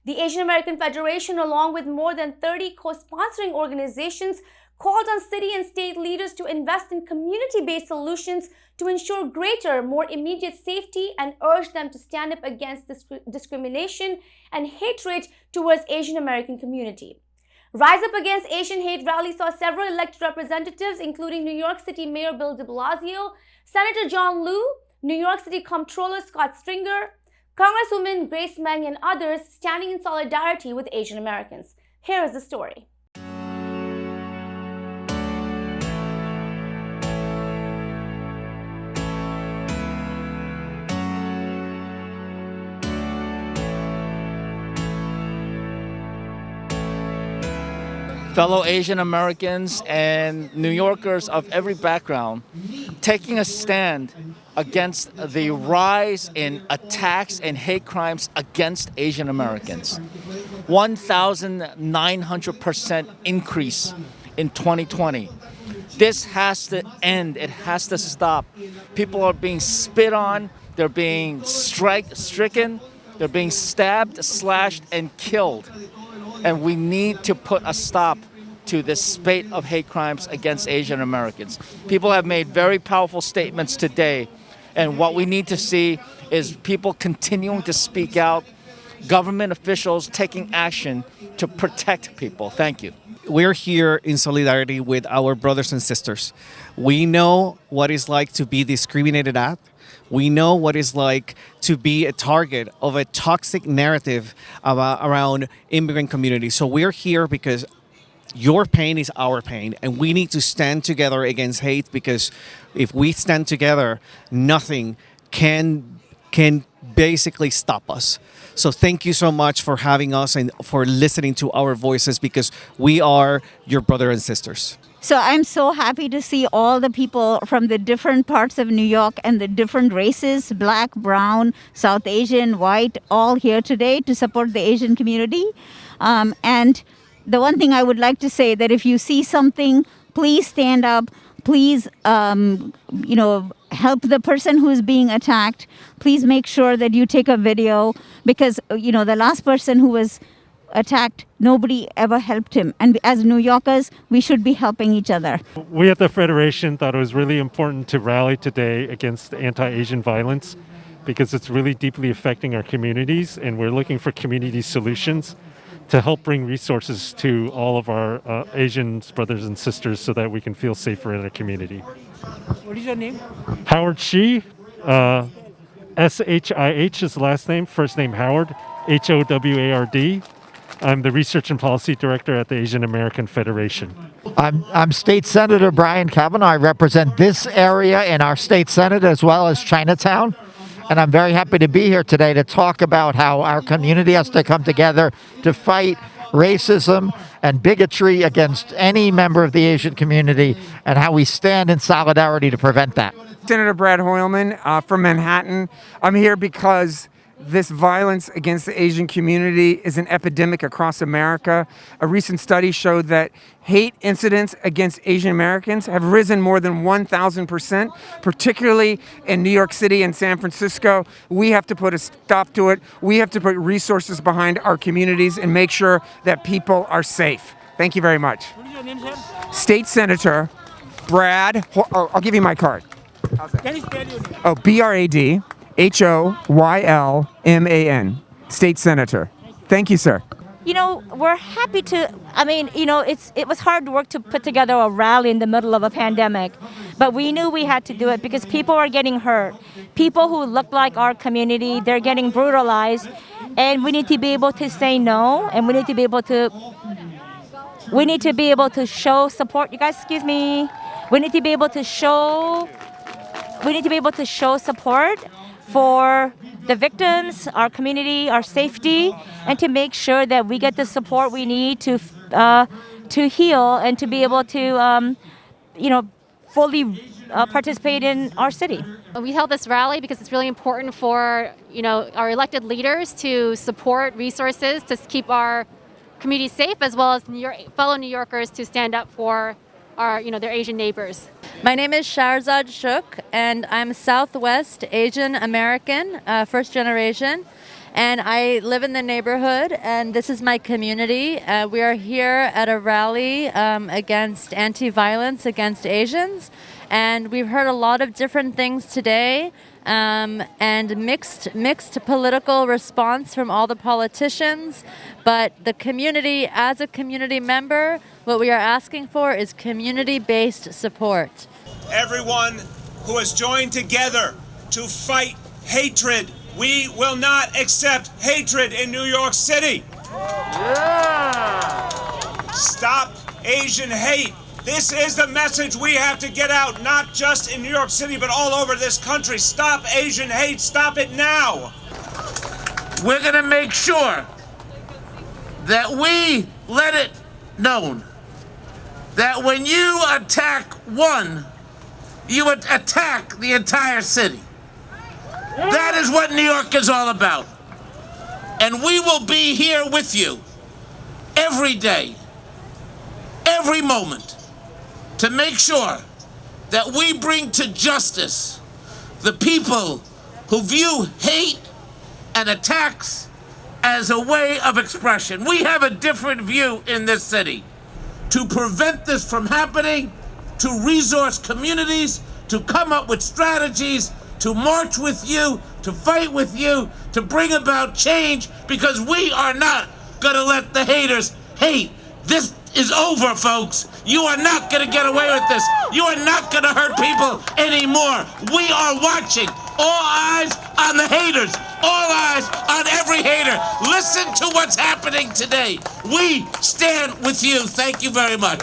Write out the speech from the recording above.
The Asian American Federation, along with more than 30 co-sponsoring organizations, called on city and state leaders to invest in community-based solutions to ensure greater, more immediate safety and urged them to stand up against discrimination and hatred towards Asian American community. Rise Up Against Asian Hate rally saw several elected representatives, including New York City Mayor Bill de Blasio, Senator John Liu, New York City Comptroller Scott Stringer, Congresswoman Grace Meng, and others standing in solidarity with Asian Americans. Here is the story. Fellow Asian Americans and New Yorkers of every background taking a stand against the rise in attacks and hate crimes against Asian Americans. 1,900% increase in 2020. This has to end. It has to stop. People are being spit on. They're being stricken. They're being stabbed, slashed, and killed. And we need to put a stop to this spate of hate crimes against Asian Americans. People have made very powerful statements today, and what we need to see is people continuing to speak out, government officials taking action to protect people. Thank you. We're here in solidarity with our brothers and sisters. We know what it's like to be discriminated at. We know what it's like to be a target of a toxic narrative around immigrant communities. So we're here because your pain is our pain, and we need to stand together against hate, because if we stand together, nothing can basically stop us. So thank you so much for having us and for listening to our voices, because we are your brother and sisters. So I'm so happy to see all the people from the different parts of New York and the different races, Black, brown, South Asian, white, all here today to support the Asian community. And the one thing I would like to say, that if you see something, please stand up. Please, help the person who is being attacked. Please make sure that you take a video, because, the last person who was attacked, nobody ever helped him. And as New Yorkers, we should be helping each other. We at the Federation thought it was really important to rally today against anti-Asian violence, because it's really deeply affecting our communities, and we're looking for community solutions to help bring resources to all of our Asian brothers and sisters so that we can feel safer in our community. What is your name? Howard Shi, S-H-I-H is the last name, first name Howard, H-O-W-A-R-D. I'm the Research and Policy Director at the Asian American Federation. I'm State Senator Brian Kavanaugh. I represent this area in our state senate as well as Chinatown. And I'm very happy to be here today to talk about how our community has to come together to fight racism and bigotry against any member of the Asian community, and how we stand in solidarity to prevent that. Senator Brad Hoylman from Manhattan. I'm here because this violence against the Asian community is an epidemic across America. A recent study showed that hate incidents against Asian Americans have risen more than 1,000%, particularly in New York City and San Francisco. We have to put a stop to it. We have to put resources behind our communities and make sure that people are safe. Thank you very much. What is your name, sir? State Senator Brad, I'll give you my card. Can you spell your name? Oh, B-R-A-D. Hoylman, State Senator. Thank you, sir. We're happy to, it was hard work to put together a rally in the middle of a pandemic, but we knew we had to do it because people are getting hurt. People who look like our community, they're getting brutalized, and we need to be able to say no, and we need to be able to show support. You guys, excuse me. We need to be able to show support for the victims, our community, our safety, and to make sure that we get the support we need to heal and to be able to, fully participate in our city. We held this rally because it's really important for, our elected leaders to support resources to keep our community safe, as well as fellow New Yorkers to stand up for their Asian neighbors. My name is Sharzad Shook, and I'm Southwest Asian American, first generation. And I live in the neighborhood, and this is my community. We are here at a rally against anti-violence against Asians, and we've heard a lot of different things today, and mixed political response from all the politicians. But the community, as a community member, what we are asking for is community-based support. Everyone who has joined together to fight hatred. We will not accept hatred in New York City. Yeah. Stop Asian hate. This is the message we have to get out, not just in New York City, but all over this country. Stop Asian hate. Stop it now. We're going to make sure that we let it known that when you attack one, you attack the entire city. That is what New York is all about. And we will be here with you every day, every moment, to make sure that we bring to justice the people who view hate and attacks as a way of expression. We have a different view in this city. To prevent this from happening, to resource communities, to come up with strategies, to march with you, to fight with you, to bring about change, because we are not gonna let the haters hate. This is over, folks. You are not gonna get away with this. You are not gonna hurt people anymore. We are watching. All eyes on the haters. All eyes on every hater. Listen to what's happening today. We stand with you. Thank you very much.